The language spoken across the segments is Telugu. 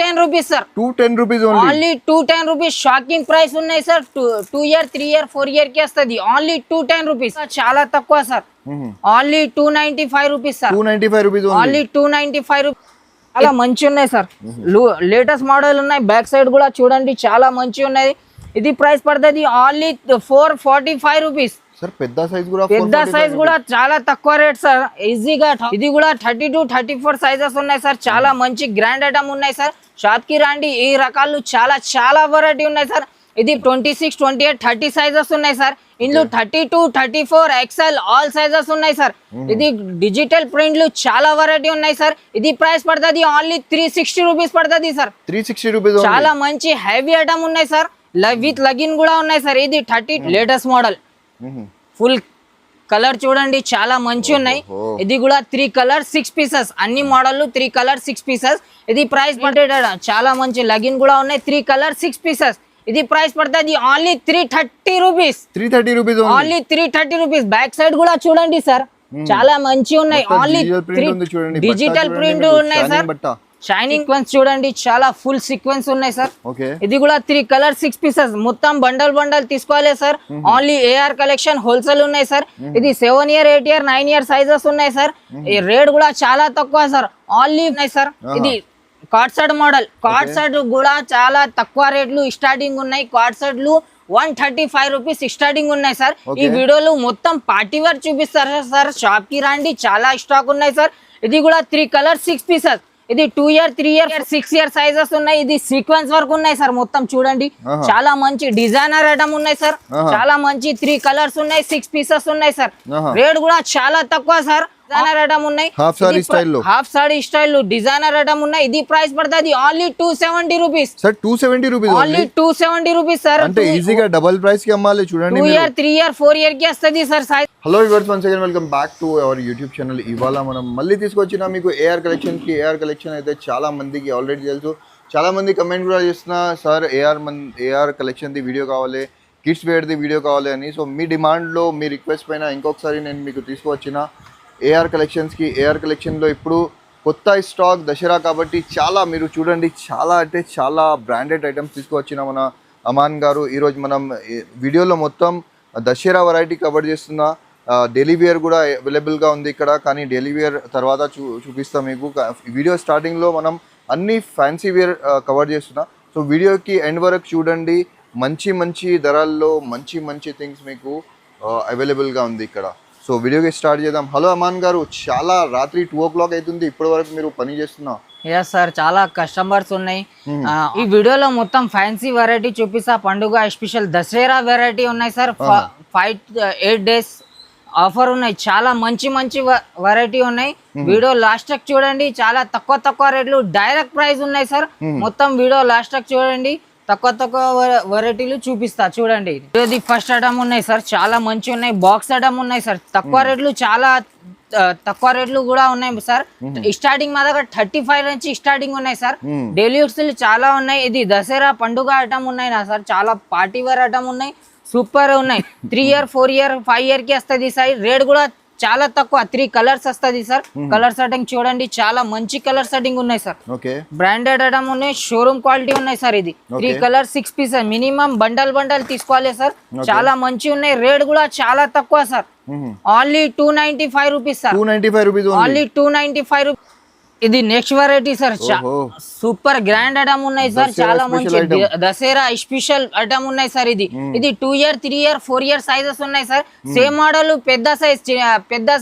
₹210 సార్. ₹210 ఓన్లీ ₹210 షాకింగ్ ప్రైస్ ఉన్నాయి సార్. 2 ఇయర్ 3 ఇయర్ 4 ఇయర్ కి వస్తుంది. ఓన్లీ ₹210 చాలా తక్కువ సార్. Only ₹295 sir. ₹295 ఓన్లీ ₹295. చాలా మంచి ఉన్నాయి సార్. లేటెస్ట్ మోడల్ ఉన్నాయి. బ్యాక్ సైడ్ కూడా చూడండి చాలా మంచి ఉన్నది. ఇది ప్రైస్ పడుతుంది ఓన్లీ ₹445 సార్. పెద్ద సైజ్ కూడా చాలా తక్కువ రేట్ సార్. ఈజీగా ఇది కూడా 32, 34 సైజెస్ ఉన్నాయి సార్. చాలా మంచి గ్రాండ్ ఐటమ్ ఉన్నాయి సార్. షాప్ కి రండి. ఈ రకాలు చాలా వెరైటీ ఉన్నాయి సార్. ఇది 26, 28, 30 సైజెస్ ఉన్నాయి సార్. ఇందులో 32, 34 XL ఆల్ సైజెస్ ఉన్నాయి సార్. ఇది డిజిటల్ ప్రింట్లు చాలా వెరైటీ ఉన్నాయి సార్. ఇది ప్రైస్ పడుతుంది ఓన్లీ ₹360 పడుతుంది సార్. ₹360 చాలా మంచి హెవీ ఐటమ్ ఉన్నాయి సార్. విత్ లగిన్ కూడా ఉన్నాయి సార్. ఇది 30 లేటెస్ట్ మోడల్. ఫుల్ కలర్ చూడండి చాలా మంచి ఉన్నాయి. ఇది కూడా 3 కలర్ 6 పీసెస్. అన్ని మోడల్ 3 కలర్ 6 పీసెస్. ఇది ప్రైస్ పడుతుంది చాలా మంచి లగిన్ కూడా ఉన్నాయి. 3 కలర్ 6 పీసెస్. ఇది ప్రైస్ పడుతుంది ఓన్లీ ₹330. ఓన్లీ ₹330. బ్యాక్ సైడ్ కూడా చూడండి సార్ చాలా మంచి ఉన్నాయి. ఓన్లీ డిజిటల్ ప్రింట్ ఉన్నాయి సార్. షైనింగ్ సీక్వెన్స్ చూడండి చాలా ఫుల్ సీక్వెన్స్ ఉన్నాయి సార్. ఇది కూడా 3 కలర్ 6 పీసెస్. మొత్తం బండల్ తీసుకోవాలి sir. Only AR collection wholesale ఉన్నాయి సార్. ఇది 7 ఇయర్ 8 ఇయర్ 9 ఇయర్ సైజెస్ ఉన్నాయి సార్. ఈ రేట్ కూడా చాలా తక్కువ సార్. ఓన్లీ ఉన్నాయి సార్. ఇది card set model. Card set కూడా చాలా తక్కువ రేట్లు స్టార్టింగ్ ఉన్నాయి. కార్డ్ సెట్లు ₹135 స్టార్టింగ్ ఉన్నాయి సార్. ఈ వీడియోలో మొత్తం పార్టీ వేర్ చూపిస్తారు సార్. షాప్ కి రండి చాలా స్టాక్ ఉన్నాయి సార్. ఇది కూడా 3 కలర్ 6 పీసెస్. ఇది 2 ఇయర్ 3 ఇయర్ 6 ఇయర్ సైజెస్ ఉన్నాయి. ఇది సీక్వెన్స్ వర్క్ ఉన్నాయి సార్. మొత్తం చూడండి చాలా మంచి డిజైనర్ ఐటమ్ ఉన్నాయి సార్. చాలా మంచి 3 కలర్స్ ఉన్నాయి 6 పీసెస్ ఉన్నాయి సార్. రేట్ కూడా చాలా తక్కువ సార్. డిజైనర్ ఐటమ్ ఉన్నాయి. Half sorry style designer item ఉన్నాయి. ఇది ప్రైస్ పడుతుంది ఓన్లీ ₹270 సార్. ₹270 only ₹270 sir. అంటే ఈజీగా డబుల్ ప్రైస్ కి అమ్మాలి చూడండి. 2 ఇయర్ 3 ఇయర్ 4 ఇయర్ కి వస్తుంది sir size. Hello viewers, once again welcome back to our YouTube channel. ఇవాళ మనం మళ్ళీ తీసుకొచ్చిన మీకు AR కలెక్షన్ కి. AR కలెక్షన్ అయితే చాలా మందికి ఆల్రెడీ తెలుసు. చాలా మంది కమెంట్ కూడా చేస్తున్నా sir AR collection the video కావాలి, కిడ్స్ వేర్ ది వీడియో కావాలి అని. సో మీ డిమాండ్లో మీ రిక్వెస్ట్ పైన ఇంకొకసారి నేను మీకు తీసుకువచ్చిన AR కలెక్షన్స్కి. AR కలెక్షన్లో ఇప్పుడు కొత్త స్టాక్ దసరా కాబట్టి చాలా మీరు చూడండి చాలా అంటే చాలా బ్రాండెడ్ ఐటమ్స్ తీసుకువచ్చిన మన అమాన్ గారు. ఈరోజు మనం వీడియోలో మొత్తం దసరా వెరైటీ కవర్ చేస్తున్నా. డైలీ వేర్ కూడా అవైలబుల్గా ఉంది ఇక్కడ, కానీ డైలీ వేర్ తర్వాత చూపిస్తాం మీకు. వీడియో స్టార్టింగ్లో మనం అన్ని ఫ్యాన్సీ వేర్ కవర్ చేస్తున్నా. సో వీడియోకి ఎండ్ వరకు చూడండి. మంచి ధరల్లో మంచి థింగ్స్ మీకు అవైలబుల్గా ఉంది ఇక్కడ. సో వీడియోకి స్టార్ట్ చేద్దాం. హలో అమాన్ గారు, చాలా రాత్రి 2 o'clock అవుతుంది, ఇప్పటి వరకు మీరు పని చేస్తున్నా? ఎస్ సార్, చాలా కస్టమర్స్ ఉన్నాయి. ఈ వీడియోలో మొత్తం ఫ్యాన్సీ వెరైటీ చూపిస్తా. పండుగ స్పెషల్ దసరా వెరైటీ ఉన్నాయి సార్. 8 days ఆఫర్ ఉన్నాయి. చాలా మంచి వెరైటీ ఉన్నాయి. వీడియో లాస్ట్ తక్ చూడండి. చాలా తక్కువ రేట్లు డైరెక్ట్ ప్రైస్ ఉన్నాయి సార్. మొత్తం వీడియో లాస్ట్ తక్ చూడండి. తక్కువ వెరైటీలు చూపిస్తా చూడండి. ఇది ఫస్ట్ ఐటమ్ ఉన్నాయి సార్. చాలా మంచి ఉన్నాయి. బాక్స్ ఐటమ్ ఉన్నాయి సార్. తక్కువ రేట్లు చాలా తక్కువ రేట్లు కూడా ఉన్నాయి సార్. స్టార్టింగ్ మా దగ్గర 35 నుంచి స్టార్టింగ్ ఉన్నాయి సార్. డైలీ యూస్ చాలా ఉన్నాయి. ఇది దసరా పండుగ ఐటమ్ ఉన్నాయి నా సార్. చాలా పార్టీ వేర్ ఐటమ్ ఉన్నాయి. సూపర్ ఉన్నాయి. 3 ఇయర్ 4 ఇయర్ 5 ఇయర్ కి వస్తుంది సార్. రేట్ కూడా చాలా తక్కువ. 3 కలర్స్ వస్తుంది సార్. కలర్ సెట్టింగ్ చూడండి చాలా మంచి కలర్ సెట్టింగ్ ఉన్నాయి సార్. బ్రాండెడ్ ఐటమ్ ఉన్నాయి. షోరూమ్ క్వాలిటీ ఉన్నాయి సార్. ఇది 3 కలర్ 6 పీసెస్. మినిమం బండల్ తీసుకోవాలి సార్. చాలా మంచి ఉన్నాయి. రేట్ కూడా చాలా తక్కువ సార్. Only ₹295 sir. ఓన్లీ ₹295. ఇది next variety sir. Super grand item ఉన్నాయి సార్. చాలా మంచి దసరా స్పెషల్ ఐటమ్ ఉన్నాయి సార్. ఇది 2 ఇయర్ 3 ఇయర్ 4 ఇయర్ సైజెస్ ఉన్నాయి సార్. సేమ్ మోడల్ పెద్ద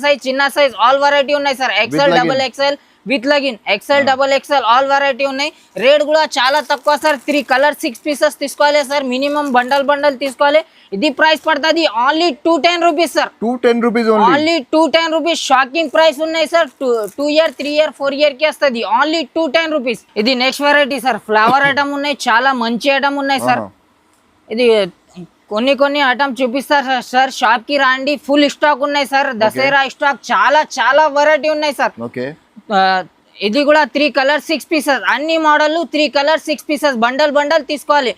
సైజ్ చిన్న సైజ్ ఆల్ వెరైటీ ఉన్నాయి sir. XL double XL with లగిన్ XL double XL all variety ఉన్నాయి. రేట్ కూడా చాలా తక్కువ సార్. 3 కలర్ 6 పీసెస్ తీసుకోవాలి సార్. మినిమం బండల్ తీసుకోవాలి. ఇది ప్రైస్ పడుతుంది only ₹210 sir. Only ₹210 shocking price ఉన్నాయి సార్. 2 ఇయర్ 3 ఇయర్ 4 ఇయర్ కి వస్తుంది. ఓన్లీ ₹210. ఇది next variety sir. Flower item ఉన్నాయి. చాలా మంచి ఐటమ్ ఉన్నాయి సార్. ఇది కొన్ని ఐటమ్ చూపిస్తారు సార్. షాప్ కి రండి. ఫుల్ స్టాక్ ఉన్నాయి సార్. దసరా స్టాక్ చాలా వెరైటీ ఉన్నాయి సార్. ఇది కూడా 3 కలర్ 6 పీసెస్. అన్ని మోడల్ 3 కలర్ 6 పీసెస్. బండల్ తీసుకోవాలి.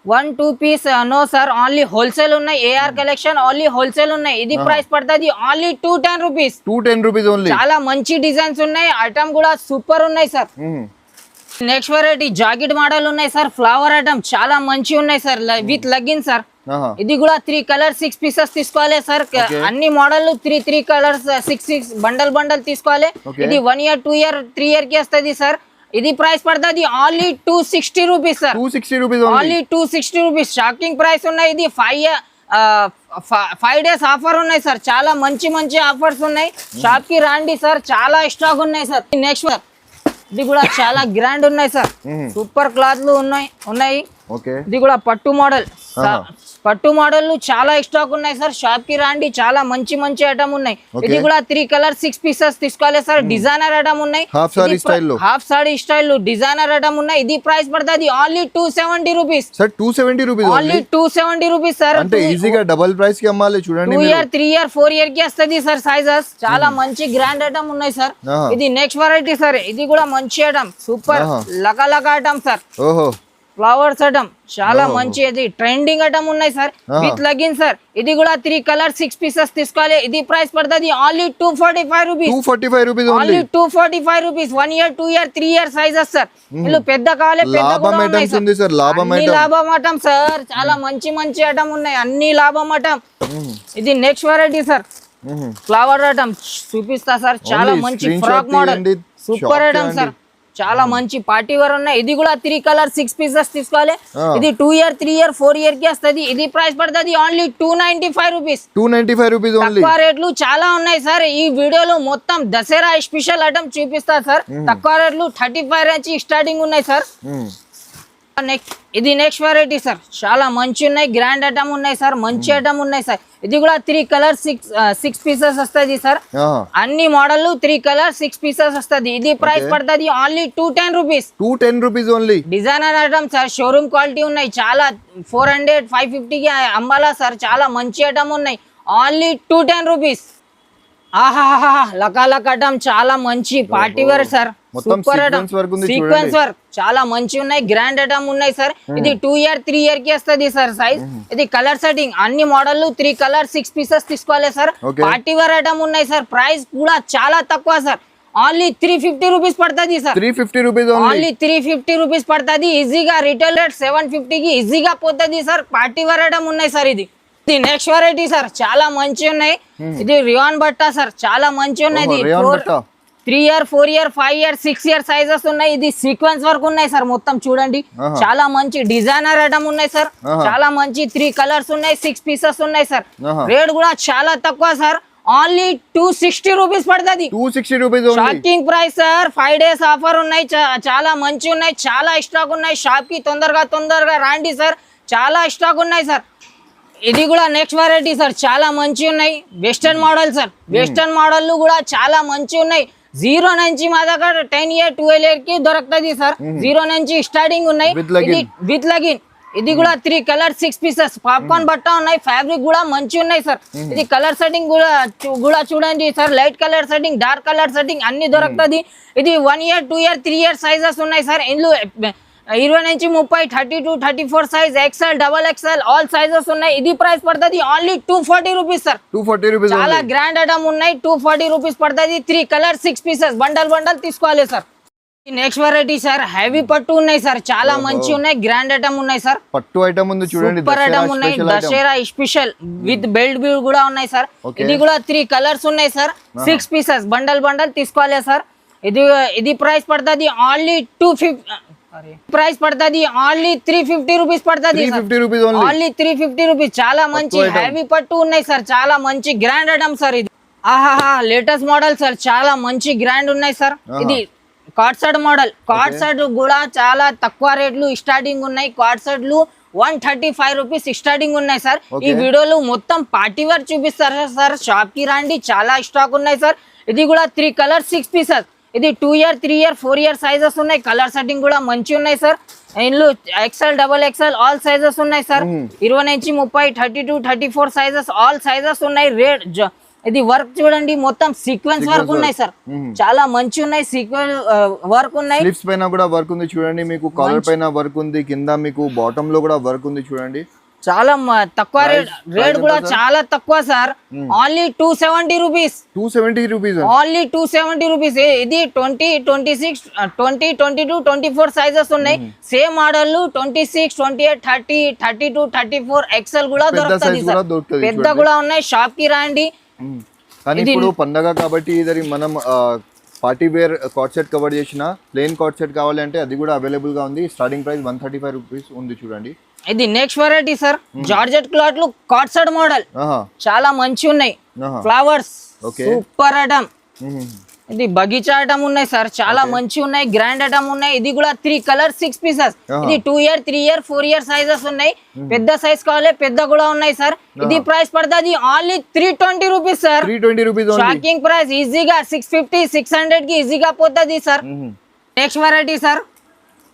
1-2 piece no sir. Only wholesale ఉన్నాయి. AR కలెక్షన్ ఓన్లీ హోల్సేల్ ఉన్నాయి. ఇది ప్రైస్ పడుతుంది ఓన్లీ ₹210. ₹210 ఓన్లీ. చాలా మంచి డిజైన్స్ ఉన్నాయి. ఐటమ్ కూడా సూపర్ ఉన్నాయి sir. Next variety jacket model ఉన్నాయి సార్, ఫ్లవర్ ఐటమ్ చాలా మంచి ఉన్నాయి సార్, విత్ లెగ్గిన్ సార్. ఇది కూడా 3 కలర్స్ 6 పీసెస్ తీసుకోవాలి సార్. అన్ని మోడల్ 3 కలర్స్ 6 బండల్ తీసుకోవాలి. ఇది 1 year 2 year 3 year కి వస్తుంది సార్. ఇది ప్రైస్ పడుతుంది only 260 rupees sir. 260 rupees only 260 rupees. Shocking price ఉన్నాయి. ఇది 5 days ఆఫర్ ఉన్నాయి సార్. చాలా మంచి ఆఫర్స్ ఉన్నాయి. షాప్ కి రండి సార్, చాలా స్టాక్ ఉన్నాయి సార్. నెక్స్ట్ ఇది కూడా చాలా గ్రాండ్ ఉన్నాయి సార్, సూపర్ క్లాత్లు ఉన్నాయి. ఇది కూడా పట్టు మోడల్ చాలా స్టాక్ ఉన్నాయి సార్. షాప్ కి రండి, చాలా మంచి ఐటమ్ ఉన్నాయి. ఇది కూడా 3 కలర్స్ 6 పీసెస్ తీసుకోవాలి సార్. డిజైనర్ ఐటమ్ ఉన్నాయి, half sorry style designer item ఉన్నాయి. ఇది ప్రైస్ పడుతుంది only 270 rupees sir. 270 rupees only 270 rupees sir. అంటే ఈజీగా డబుల్ ప్రైస్ కి అమ్మాలి చూడండి. 2 year 3 year 4 year కి వస్తుంది సార్ సైజెస్. చాలా మంచి గ్రాండ్ ఐటమ్ ఉన్నాయి సార్. ఇది నెక్స్ట్ వెరైటీ సార్. ఇది కూడా మంచి ఐటమ్, సూపర్ లగా ఐటమ్ సార్. ఓహో, ఫ్లవర్స్ ఐటమ్ చాలా మంచి, ఇది ట్రెండింగ్ ఐటమ్ ఉన్నాయి సార్, విత్ లెగ్గిన్ సార్. ఇది కూడా 3 కలర్స్ 6 పీసెస్ తీసుకోవాలి. ఇది ప్రైస్ పడుతుంది only 245 rupees. 245 rupees only 245 rupees. 1 year 2 year 3 year sizes sir. ఇల్లు పెద్ద కావాలి, పెద్ద కూడా ఉన్నాయి సార్. లాభం ఐటమ్ సార్, చాలా మంచి ఐటమ్ ఉన్నాయి, అన్ని లాభం ఐటమ్. ఇది next variety sir, flower item చూపిస్తా సార్. చాలా మంచి frock model, super item sir. చాలా మంచి పార్టీ వేర్ ఉన్నాయి. ఇది కూడా 3 కలర్ 6 పీసెస్ తీసుకోవాలి. ఇది 2 year 3 year 4 year కి వస్తుంది. ఇది ప్రైస్ పడుతుంది ఓన్లీ 295 రూపీస్. 295 rupees only. తక్కువ రేట్లు చాలా ఉన్నాయి సార్. ఈ వీడియోలో మొత్తం దసరా స్పెషల్ ఐటమ్ చూపిస్తా సార్. తక్కువ రేట్లు 35 నుంచి స్టార్టింగ్ ఉన్నాయి సార్. ఇది నెక్స్ట్ వెరైటీ సార్. చాలా మంచి ఉన్నాయి, గ్రాండ్ ఐటమ్ ఉన్నాయి సార్, మంచి ఐటమ్ ఉన్నాయి సార్. ఇది కూడా 3 కలర్ 6 పీసెస్ వస్తుంది సార్. అన్ని మోడల్ 3 కలర్ 6 పీసెస్ వస్తుంది. ఇది ప్రైస్ పడుతుంది only 210 rupees. 210 rupees only. Designer item sir, showroom quality ఉన్నాయి. చాలా 400 550 కి అమ్మాలా సార్. చాలా మంచి ఐటమ్ ఉన్నాయి. Only 210 rupees. ఆహాహా, లకా ఐటమ్ చాలా మంచి party wear sir. Super item, sequence work చాలా మంచి ఉన్నాయి, గ్రాండ్ ఐటమ్ ఉన్నాయి సార్. ఇది 2 year 3 year కి వస్తుంది సార్ సైజ్. ఇది కలర్ సెట్టింగ్, అన్ని మోడల్ 3 కలర్ 6 పీసెస్ తీసుకోవాలి సార్. పార్టీ వేర్ ఐటమ్ ఉన్నాయి సార్. ప్రైస్ కూడా చాలా తక్కువ సార్. ఓన్లీ 350 రూపీస్ పడుతుంది సార్. 350 రూపీస్ ఓన్లీ 350 రూపీస్ పడుతుంది. ఈజీగా రిటైల్ రేట్ 750 కి ఈజీగా పోతుంది సార్. పార్టీ వేర్ ఐటమ్ ఉన్నాయి సార్. ఇది నెక్స్ట్ వెరైటీ సార్, చాలా మంచి ఉన్నాయి. ఇది రియాన్ బట్టా సార్, చాలా మంచి ఉన్నాయి. 3 year 4 year 5 year 6 year sizes ఉన్నాయి. ఇది సీక్వెన్స్ వర్క్ ఉన్నాయి సార్. మొత్తం చూడండి, చాలా మంచి డిజైనర్ ఐటమ్ ఉన్నాయి సార్. చాలా మంచి 3 కలర్స్ ఉన్నాయి, 6 పీసెస్ ఉన్నాయి సార్. రేట్ కూడా చాలా తక్కువ సార్. ఓన్లీ 260 రూపీస్ పడుతుంది. 260 rupees. Shocking price sir. 5 days offer ఉన్నాయి. చాలా మంచి ఉన్నాయి, చాలా స్టాక్ ఉన్నాయి. షాప్ కి తొందరగా రండి సార్, చాలా స్టాక్ ఉన్నాయి సార్. ఇది కూడా నెక్స్ట్ వెరైటీ సార్. చాలా మంచి ఉన్నాయి, western model sir. Western model కూడా చాలా మంచి ఉన్నాయి. 0 నుంచి మా దగ్గర 10 year 12 year కి దొరుకుతుంది సార్. 0 నుంచి స్టార్టింగ్ ఉన్నాయి, విత్ లెగిన్. ఇది కూడా 3 కలర్ 6 పీసెస్ పాప్కార్న్ బట్ట ఉన్నాయి. ఫ్యాబ్రిక్ కూడా మంచి ఉన్నాయి సార్. ఇది కలర్ సెట్టింగ్ కూడా చూడండి sir. Light colour setting, dark colour setting అన్ని దొరుకుతుంది. ఇది 1 year 2 year 3 year సైజెస్ ఉన్నాయి సార్. ఇందులో 20 నుంచి 30 32 34 size, XL double XL all sizes ఉన్నాయి. ఇది ప్రైస్ పడుతుంది ఓన్లీ 240 రూపీస్ సార్. 240 రూపీస్. చాలా గ్రాండ్ ఐటమ్ ఉన్నాయి. 240 రూపీస్ పడుతుంది. 3 కలర్ 6 పీసెస్ బండల్ తీసుకోవాలి sir. Next variety sir, heavy పట్టు ఉన్నాయి సార్. చాలా మంచి ఉన్నాయి, గ్రాండ్ ఐటమ్ ఉన్నాయి సార్. పట్టు ఐటమ్ ఉంది చూడండి, సూపర్ ఐటమ్ ఉన్నాయి. దసరా స్పెషల్ విత్ బెల్ట్ బీ కూడా ఉన్నాయి సార్. ఇది కూడా 3 కలర్స్ ఉన్నాయి సార్. 6 పీసెస్ బండల్ తీసుకోవాలి సార్. ఇది ప్రైస్ పడుతుంది ఓన్లీ 250. ప్రైస్ పడుతుంది ఓన్లీ 350 రూపీస్ పడుతుంది. Only 350 rupees. చాలా మంచి హెవీ పట్టు ఉన్నాయి సార్. చాలా మంచి గ్రాండ్ ఐటమ్ సార్. ఇది ఆహాహా, లేటెస్ట్ మోడల్ సార్. చాలా మంచి గ్రాండ్ ఉన్నాయి సార్. ఇది card set model. Card set కూడా చాలా తక్కువ రేట్లు స్టార్టింగ్ ఉన్నాయి. కార్డ్ సెట్లు 135 రూపీస్ స్టార్టింగ్ ఉన్నాయి సార్. ఈ వీడియోలో మొత్తం పార్టీ వేర్ చూపిస్తారు సార్. షాప్ కి రండి, చాలా స్టాక్ ఉన్నాయి సార్. ఇది కూడా 3 కలర్ 6 పీసెస్. ఇది 2 year 3 year 4 year సైజెస్ ఉన్నాయి. కలర్ సెట్టింగ్ కూడా మంచి ఉన్నాయి సార్. ఇందులో XL double XL all sizes ఉన్నాయి సార్. 20 నుంచి 30 32 34 సైజెస్ ఆల్ సైజెస్ ఉన్నాయి. రేట్ ఇది వర్క్ చూడండి, మొత్తం సీక్వెన్స్ వర్క్ ఉన్నాయి సార్. చాలా మంచి ఉన్నాయి, సీక్వెన్స్ వర్క్ ఉన్నాయి. స్లీవ్స్ పైన కూడా వర్క్ ఉంది చూడండి. మీకు కాలర్ పైన వర్క్ ఉంది, కింద మీకు బాటమ్ లో కూడా వర్క్ ఉంది చూడండి. చాలా తక్కువ రేట్ కూడా చాలా తక్కువ sir. Only 270 rupees. 270 rupees. Only 270 rupees. ఇది 20, 26, 20, 22, 24 సైజెస్ ఉన్నాయి. సేమ్ మోడల్ 26, 28, 30, 32, 34 ఎక్సెల్ కూడా దొరుకుతుంది సార్. పెద్ద కూడా ఉన్నాయి. షాప్ కి రండి. కానీ ఇప్పుడు పండగ కాబట్టి ఇది మనం party wear card set cover చేసిన ప్లెయిన్ కార్డ్ సెట్ కావాలంటే అది కూడా అవైలబుల్ గా ఉంది. స్టార్టింగ్ ప్రైస్ 135 రూపీస్ ఉంది చూడండి. ఇది next variety sir. Georgette cloth లు కార్డ్ సెట్ మోడల్ చాలా మంచి ఉన్నాయి. Flowers super item. ఇది బగీచా ఐటమ్ ఉన్నాయి సార్. చాలా మంచి ఉన్నాయి. గ్రాండ్ ఐటమ్ ఉన్నాయి. ఇది కూడా 3 కలర్ 6 పీసెస్. ఇది 2 ఇయర్ 3 ఇయర్ 4 ఇయర్ సైజెస్ ఉన్నాయి. పెద్ద సైజ్ కావాలి పెద్ద కూడా ఉన్నాయి సార్. ఇది ప్రైస్ పడుతుంది only 320 rupees sir. 320 rupees. Shocking price. ఈజీగా 650 600 కి ఈజీగా పోతుంది sir. Next variety sir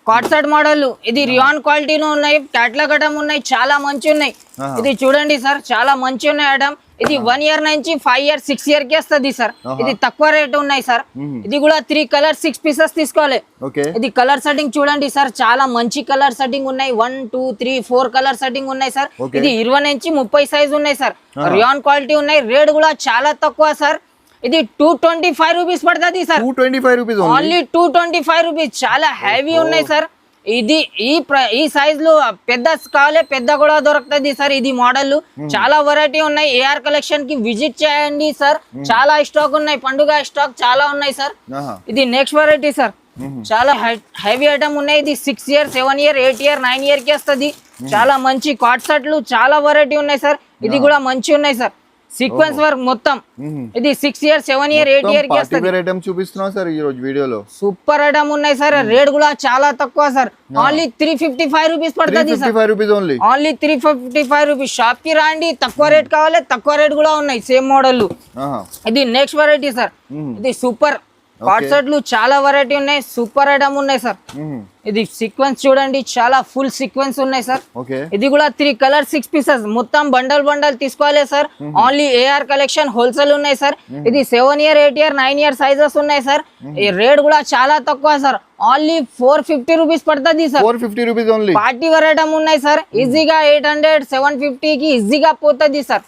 card set model. ఇది రియాన్ క్వాలిటీలో ఉన్నాయి. క్యాట్లాగ్ ఐటమ్ ఉన్నాయి. చాలా మంచి ఉన్నాయి. ఇది చూడండి సార్ చాలా మంచి ఉన్నాయి ఐటమ్. ఇది 1 ఇయర్ నుంచి 5 ఇయర్ 6 ఇయర్ కి వస్తుంది సార్. ఇది తక్కువ రేట్ ఉన్నాయి సార్. ఇది కూడా 3 కలర్ 6 పీసెస్ తీసుకోవాలి. ఇది కలర్ సెట్టింగ్ చూడండి సార్ చాలా మంచి కలర్ సెట్టింగ్ ఉన్నాయి. 1 2 3 4 కలర్ సెట్టింగ్ ఉన్నాయి సార్. ఇది 20 నుంచి 30 సైజ్ ఉన్నాయి సార్. రియాన్ క్వాలిటీ ఉన్నాయి. రేట్ కూడా చాలా తక్కువ సార్. ఇది 225 రూపీస్ పడుతుంది సార్. 225 రూపీస్. Only 225 rupees. చాలా హెవీ ఉన్నాయి సార్. ఇది ఈ సైజ్ లో పెద్ద కావాలి పెద్ద కూడా దొరుకుతుంది సార్. ఇది మోడల్ చాలా వెరైటీ ఉన్నాయి. ఏఆర్ కలెక్షన్ కి విజిట్ చేయండి సార్. చాలా స్టాక్ ఉన్నాయి. పండుగ స్టాక్ చాలా ఉన్నాయి సార్. ఇది నెక్స్ట్ వెరైటీ సార్. చాలా హెవీ ఐటమ్ ఉన్నాయి. ఇది 6 ఇయర్ 7 ఇయర్ 8 ఇయర్ 9 ఇయర్ కి వస్తుంది. చాలా మంచి కార్డ్ సెట్లు చాలా వెరైటీ ఉన్నాయి సార్. ఇది కూడా మంచి ఉన్నాయి సార్. సీక్వెన్స్ వర్క్ మొత్తం. ఇది 6 ఇయర్ 7 ఇయర్ 8 ఇయర్ కి వస్తుంది. ఐటమ్ చూపిస్తున్నాం సార్ ఈ రోజు వీడియోలో. సూపర్ ఐటమ్ ఉన్నాయి సార్. రేట్ కూడా చాలా తక్కువ సార్. ఓన్లీ 355 రూపీస్ పడుతుంది సార్. Only 355 rupees. షాప్ కి రండి. తక్కువ రేట్ కావాలి తక్కువ రేట్ కూడా ఉన్నాయి సేమ్ మోడల్. ఇది నెక్స్ట్ వెరైటీ సార్. ఇది సూపర్ కార్డ్ సెట్లు చాలా వెరైటీ ఉన్నాయి. సూపర్ ఐటమ్ ఉన్నాయి సార్. ఇది సీక్వెన్స్ చూడండి చాలా ఫుల్ సీక్వెన్స్ ఉన్నాయి సార్. ఇది కూడా 3 కలర్ 6 పీసెస్ మొత్తం బండల్ బండల్ తీసుకోవాలి sir. Only AR collection wholesale ఉన్నాయి సార్. ఇది 7 ఇయర్ 8 ఇయర్ 9 ఇయర్ సైజెస్ ఉన్నాయి సార్. ఈ రేట్ కూడా చాలా తక్కువ సార్. ఓన్లీ 450 రూపీస్ పడుతుంది sir. 450 rupees only. Party wear item ఉన్నాయి సార్. ఈజీగా 800 750 కి ఈజీగా పోతుంది సార్.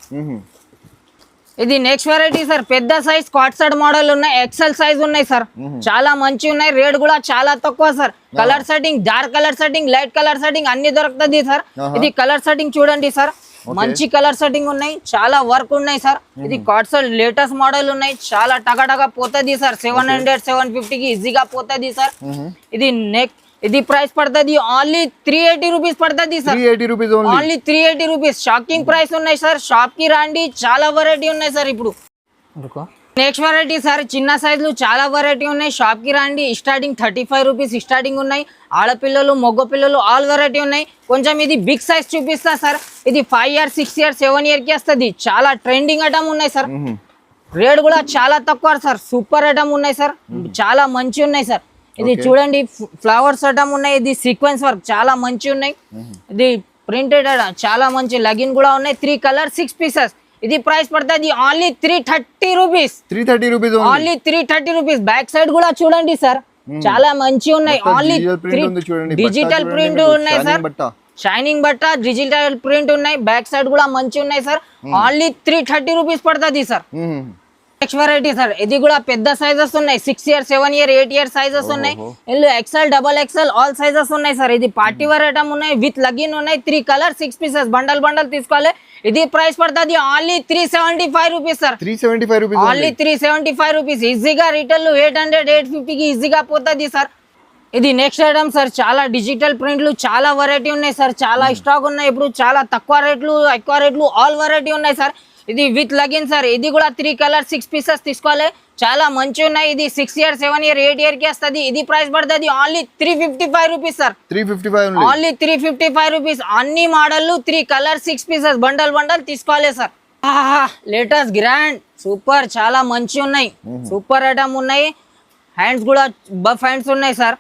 ఇది నెక్స్ట్ వెరైటీ సార్. పెద్ద సైజ్ కార్డ్ సెట్ మోడల్ ఉన్నాయి. ఎక్సెల్ సైజ్ ఉన్నాయి సార్. చాలా మంచి ఉన్నాయి. రేట్ కూడా చాలా తక్కువ sir. Colour setting dark colour setting light colour setting అన్ని దొరుకుతుంది సార్. ఇది కలర్ సెట్టింగ్ చూడండి సార్. మంచి కలర్ సెట్టింగ్ ఉన్నాయి. చాలా వర్క్ ఉన్నాయి సార్. ఇది కార్డ్ సెట్ లేటెస్ట్ మోడల్ ఉన్నాయి. చాలా టగా పోతుంది సార్. 700 750 కి ఈజీగా పోతుంది సార్. ఇది ప్రైస్ పడుతుంది ఓన్లీ 380 రూపీస్ పడుతుంది sir. 380 rupees only 380 rupees. Shocking price ఉన్నాయి సార్. షాప్ కి రండి. చాలా వెరైటీ ఉన్నాయి సార్. ఇప్పుడు నెక్స్ట్ వెరైటీ సార్. చిన్న సైజులు చాలా వెరైటీ ఉన్నాయి. షాప్ కి రండి. స్టార్టింగ్ 35 రూపీస్ స్టార్టింగ్ ఉన్నాయి. ఆడపిల్లలు మగ పిల్లలు ఆల్ వెరైటీ ఉన్నాయి. కొంచెం ఇది బిగ్ సైజ్ చూపిస్తా సార్. ఇది 5 ఇయర్ 6 ఇయర్ 7 ఇయర్ కి వస్తుంది. చాలా ట్రెండింగ్ ఐటమ్ ఉన్నాయి సార్. రేట్ కూడా చాలా తక్కువ సార్. సూపర్ ఐటమ్ ఉన్నాయి సార్. చాలా మంచి ఉన్నాయి సార్. ఇది చూడండి ఫ్లవర్స్ ఐటమ్ ఉన్నాయి. ఇది సీక్వెన్స్ వర్క్ చాలా మంచి ఉన్నాయి. ఇది ప్రింటెడ్ చాలా మంచి లగిన్ కూడా ఉన్నాయి. 3 కలర్ 6 పీసెస్. ఇది ప్రైస్ పడుతుంది only 330 rupees. 330 rupees only 330 rupees. Back side కూడా చూడండి సార్ చాలా మంచి ఉన్నాయి. ఓన్లీ డిజిటల్ ప్రింట్ ఉన్నాయి సార్. షైనింగ్ బట్ట డిజిటల్ ప్రింట్ ఉన్నాయి. బ్యాక్ సైడ్ కూడా మంచి ఉన్నాయి సార్. ఓన్లీ 330 రూపీస్ పడుతుంది సార్. Next variety sir. ఇది కూడా పెద్ద సైజెస్ ఉన్నాయి. 6 ఇయర్ 7 ఇయర్ 8 ఇయర్ సైజెస్ ఉన్నాయి. ఇందులో XL double XL all sizes ఉన్నాయి సార్. ఇది పార్టీ వేర్ ఐటమ్ ఉన్నాయి. విత్ లగిన్ ఉన్నాయి. 3 కలర్ 6 పీసెస్ బండల్ బండల్ తీసుకోవాలి. ఇది ప్రైస్ పడుతుంది only 375 rupees sir. 375 rupees only 375 rupees. ఈజీగా రీటైల్ 800 850 కి ఈజీగా పోతుంది సార్. ఇది నెక్స్ట్ ఐటమ్ సార్. చాలా డిజిటల్ ప్రింట్లు చాలా వెరైటీ ఉన్నాయి సార్. చాలా స్టాక్ ఉన్నాయి. ఇప్పుడు చాలా తక్కువ రేట్లు ఎక్కువ రేట్లు ఆల్ వెరైటీ ఉన్నాయి సార్. ఇది విత్ లగిన్ సార్. ఇది కూడా 3 కలర్ 6 పీసెస్ తీసుకోవాలి. చాలా మంచి ఉన్నాయి. ఇది 6 ఇయర్ 7 ఇయర్ 8 ఇయర్ కి వస్తుంది. ఇది ప్రైస్ పడుతుంది only 355 rupees sir. 355 only 355 rupees. అన్ని model 3 colour 6 pieces bundle bundle తీసుకోవాలి సార్. లేటెస్ట్ గ్రాండ్ సూపర్ చాలా మంచి ఉన్నాయి. సూపర్ ఐటమ్ ఉన్నాయి. హ్యాండ్స్ కూడా బఫ్ హ్యాండ్స్ ఉన్నాయి సార్.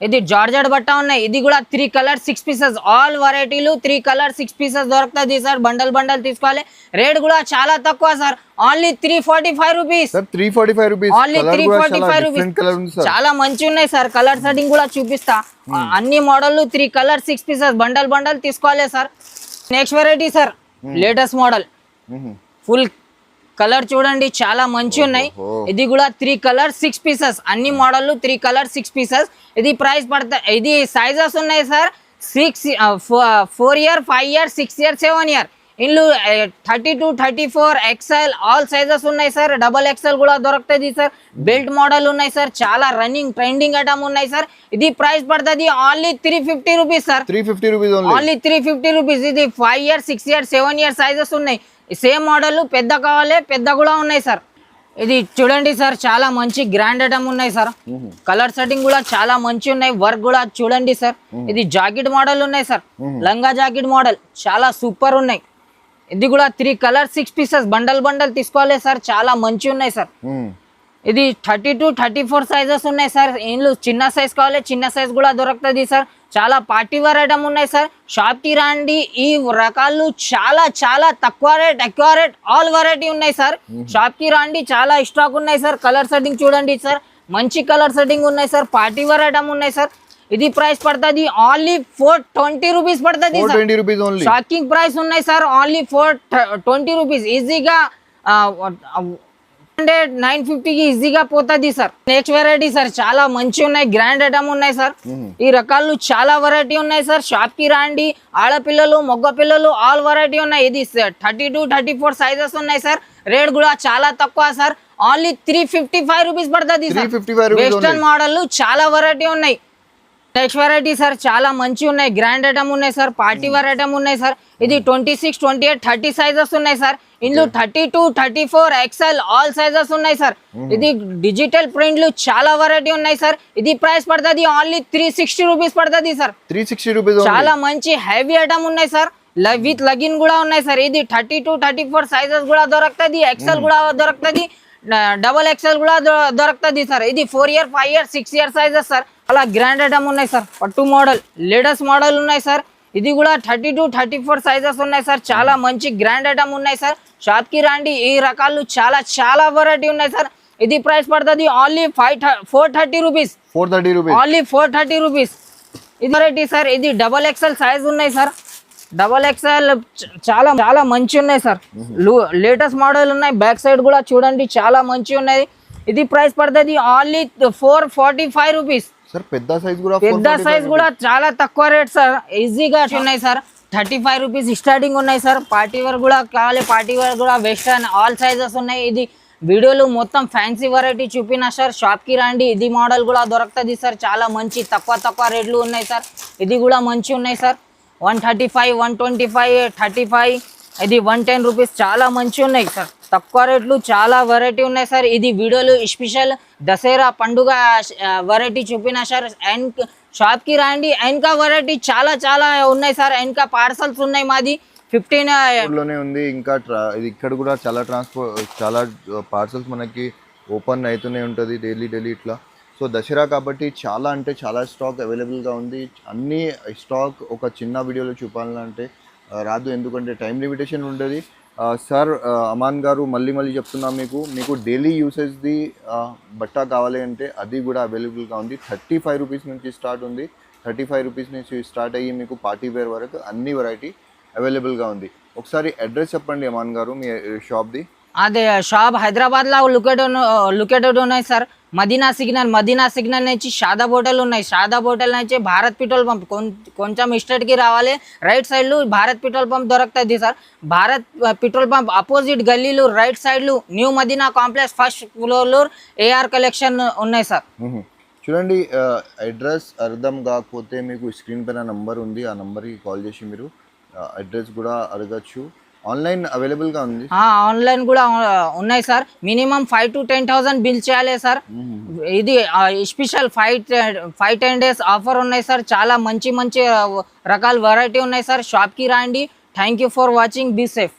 ఇది జార్జెట్ బట్ట ఉన్నాయి. ఇది కూడా 3 కలర్ 6 పీసెస్ ఆల్ వెరైటీలు 3 కలర్ 6 పీసెస్ దొరుకుతుంది సార్. బండల్ బండల్ తీసుకోవాలి. రేట్ కూడా చాలా తక్కువ sir. Only 345 rupees. 345 rupees. Only 345 rupees. చాలా మంచి ఉన్నాయి సార్. కలర్ సెట్టింగ్ కూడా చూపిస్తా. అన్ని model 3 colour 6 pieces bundle bundle తీసుకోవాలి sir. Next variety sir latest model full colour చూడండి చాలా మంచి ఉన్నాయి. ఇది కూడా 3 కలర్ 6 పీసెస్, అన్ని మోడల్ 3 కలర్ 6 పీసెస్. ఇది ప్రైస్ పడతాయి. ఇది సైజెస్ ఉన్నాయి sir 4 year 5 year 6 year 7 year. ఇందులో 32 34 XL ఆల్ సైజెస్ ఉన్నాయి సార్. డబల్ XL కూడా దొరుకుతుంది సార్. బెల్ట్ మోడల్ ఉన్నాయి సార్. చాలా రన్నింగ్ ట్రెండింగ్ ఐటమ్ ఉన్నాయి సార్. ఇది ప్రైస్ పడుతుంది only 350 rupees sir. 350 rupees only 350 rupees. ఇది 5 ఇయర్ 6 ఇయర్ 7 ఇయర్ సైజెస్ ఉన్నాయి. సేమ్ మోడల్ పెద్ద కావాలి, పెద్ద కూడా ఉన్నాయి సార్. ఇది చూడండి సార్ చాలా మంచి గ్రాండ్ ఐటమ్ ఉన్నాయి సార్. కలర్ సెట్టింగ్ కూడా చాలా మంచి ఉన్నాయి. వర్క్ కూడా చూడండి సార్. ఇది జాకెట్ మోడల్ ఉన్నాయి సార్. లంగా జాకెట్ మోడల్ చాలా సూపర్ ఉన్నాయి. ఇది కూడా 3 కలర్ 6 పీసెస్ బండల్ తీసుకోవాలి సార్. చాలా మంచి ఉన్నాయి సార్. ఇది 32 34 సైజెస్ ఉన్నాయి సార్. ఇందులో చిన్న సైజ్ కావాలి, చిన్న సైజ్ కూడా దొరుకుతుంది సార్. చాలా పార్టీ వేర్ ఐటమ్ ఉన్నాయి సార్. షాప్ కి రండి. ఈ రకాలు చాలా చాలా తక్కువ రేట్ ఎక్కువ రేట్ ఆల్ వెరైటీ ఉన్నాయి సార్. షాప్ కి రండి, చాలా స్టాక్ ఉన్నాయి సార్. కలర్ సెట్టింగ్ చూడండి సార్, మంచి కలర్ సెట్టింగ్ ఉన్నాయి సార్. పార్టీ వేర్ ఐటమ్ ఉన్నాయి సార్. ఇది ప్రైస్ పడుతుంది ఓన్లీ 420 రూపీస్ పడుతుంది. 420 రూపీస్ ఓన్లీ. షాకింగ్ ప్రైస్ ఉన్నాయి సార్. Only 420 rupees. ఈజీగా 950 కి ఈజీగా పోతుంది సార్. నెక్స్ట్ వెరైటీ సార్ చాలా మంచి ఉన్నాయి. గ్రాండ్ ఐటమ్ ఉన్నాయి సార్. ఈ రకాలు చాలా వెరైటీ ఉన్నాయి సార్. షాప్ కి రండి. ఆడపిల్లలు మగ పిల్లలు ఆల్ వెరైటీ ఉన్నాయి. ఇది 32 34 సైజెస్ ఉన్నాయి సార్. రేట్ కూడా చాలా తక్కువ సార్. ఓన్లీ 355 రూపీస్ పడుతుంది సార్. వెస్టర్న్ మోడల్ చాలా వెరైటీ ఉన్నాయి. నెక్స్ట్ వెరైటీ సార్ చాలా మంచి ఉన్నాయి. గ్రాండ్ ఐటమ్ ఉన్నాయి సార్. పార్టీ వేర్ ఐటమ్ ఉన్నాయి సార్. ఇది 26 28 30 సైజెస్ ఉన్నాయి సార్. ఇందులో 32 34 XL ఆల్ సైజెస్ ఉన్నాయి సార్. ఇది డిజిటల్ ప్రింట్లు చాలా వెరైటీ ఉన్నాయి సార్. ఇది ప్రైస్ పడుతుంది ఓన్లీ 360 రూపీస్ పడుతుంది సార్. 360 రూపీస్. చాలా మంచి హెవీ ఐటమ్ ఉన్నాయి సార్. విత్ లగిన్ కూడా ఉన్నాయి సార్. ఇది 32 34 సైజెస్ కూడా దొరుకుతుంది. XL కూడా దొరుకుతుంది. డబల్ XL కూడా దొరుకుతుంది సార్. ఇది 4 year 5 year 6 year sizes sir. అలా గ్రాండ్ ఐటమ్ ఉన్నాయి సార్. పట్టు మోడల్ లేటెస్ట్ మోడల్ ఉన్నాయి సార్. ఇది కూడా 32 34 సైజెస్ ఉన్నాయి సార్. చాలా మంచి గ్రాండ్ ఐటమ్ ఉన్నాయి సార్. షాప్ కి రండి. ఈ రకాలు చాలా చాలా వెరైటీ ఉన్నాయి సార్. ఇది ప్రైస్ పడుతుంది only 430 rupees. 430 rupees. Only 430 rupees. ఇది వెరైటీ సార్. ఇది డబల్ XL సైజ్ ఉన్నాయి సార్. డబల్ XL చాలా చాలా మంచి ఉన్నాయి సార్. లేటెస్ట్ మోడల్ ఉన్నాయి. బ్యాక్ సైడ్ కూడా చూడండి చాలా మంచి ఉన్నాయి. ఇది ప్రైస్ పడుతుంది ఓన్లీ 445 రూపీస్. సార్ పెద్ద సైజ్ కూడా, పెద్ద సైజ్ కూడా చాలా తక్కువ రేట్ సార్. ఈజీగా ఉన్నాయి సార్. 35 రూపీస్ స్టార్టింగ్ ఉన్నాయి సార్. పార్టీ వేర్ కూడా కావాలి, పార్టీ వేర్ కూడా వెస్టర్న్ ఆల్ సైజెస్ ఉన్నాయి. ఇది వీడియోలో మొత్తం ఫ్యాన్సీ వెరైటీ చూపినా సార్. షాప్ కి రండి. ఇది మోడల్ కూడా దొరుకుతుంది సార్. చాలా మంచి తక్కువ రేట్లు ఉన్నాయి సార్. ఇది కూడా మంచి ఉన్నాయి సార్. 135 125 35 ఇది 110 రూపీస్. చాలా మంచి ఉన్నాయి సార్. తక్కువ రేట్లు చాలా వెరైటీ ఉన్నాయి సార్. ఇది వీడియోలో స్పెషల్ దసరా పండుగ వెరైటీ చూపినా సార్. అండ్ షాప్ కి రండి. ఇంకా వెరైటీ చాలా చాలా ఉన్నాయి సార్. ఇంకా పార్సల్స్ ఉన్నాయి. మాది 15 లోనే ఉంది. ఇంకా ఇది ఇక్కడ కూడా చాలా పార్సల్స్ మనకి ఓపెన్ అవుతూనే ఉంటుంది డైలీ ఇట్లా. సో దసరా కాబట్టి చాలా అంటే చాలా స్టాక్ అవైలబుల్గా ఉంది. అన్ని స్టాక్ ఒక చిన్న వీడియోలో చూపాలంటే రాదు, ఎందుకంటే టైం లిమిటేషన్ ఉంటుంది. సార్ అమాన్ గారు మళ్ళీ చెప్తున్నాం, మీకు డైలీ యూసేజ్ది బట్ట కావాలి అంటే అది కూడా అవైలబుల్గా ఉంది. 35 రూపీస్ నుంచి స్టార్ట్ ఉంది. 35 రూపీస్ నుంచి స్టార్ట్ అయ్యి మీకు పార్టీ వేర్ వరకు అన్ని వెరైటీ అవైలబుల్గా ఉంది. ఒకసారి అడ్రస్ చెప్పండి అమాన్ గారు మీ షాప్ది. అదే షాప్ హైదరాబాద్లో లొకేటెడ్ ఉన్నాయి సార్. మదీనా సిగ్నల్ నుంచి షాదాబ్ హోటల్ ఉన్నాయి. షాదాబ్ హోటల్ నుంచి భారత్ పెట్రోల్ పంప్ కొంచెం కి రావాలి. రైట్ సైడ్లో భారత్ పెట్రోల్ పంప్ దొరుకుతుంది sir. Bharat petrol pump opposite గల్లీలో రైట్ సైడ్లో న్యూ మదీనా కాంప్లెక్స్ ఫస్ట్ ఫ్లోర్లో AR కలెక్షన్ ఉన్నాయి సార్. చూడండి, అడ్రస్ అర్థం కాకపోతే మీకు స్క్రీన్ పైన నంబర్ ఉంది. ఆ నంబర్కి కాల్ చేసి మీరు అడ్రస్ కూడా అడగచ్చు. ఆన్లైన్ అవైలబుల్గా ఉంది. ఆన్లైన్ కూడా ఉన్నాయి సార్. మినిమం 5 to 10,000 బిల్ చేయాలి సార్. ఇది స్పెషల్ 5-10 డేస్ ఆఫర్ ఉన్నాయి సార్. చాలా మంచి రకాల వెరైటీ ఉన్నాయి సార్. షాప్కి రండి. Thank you for watching. Be safe.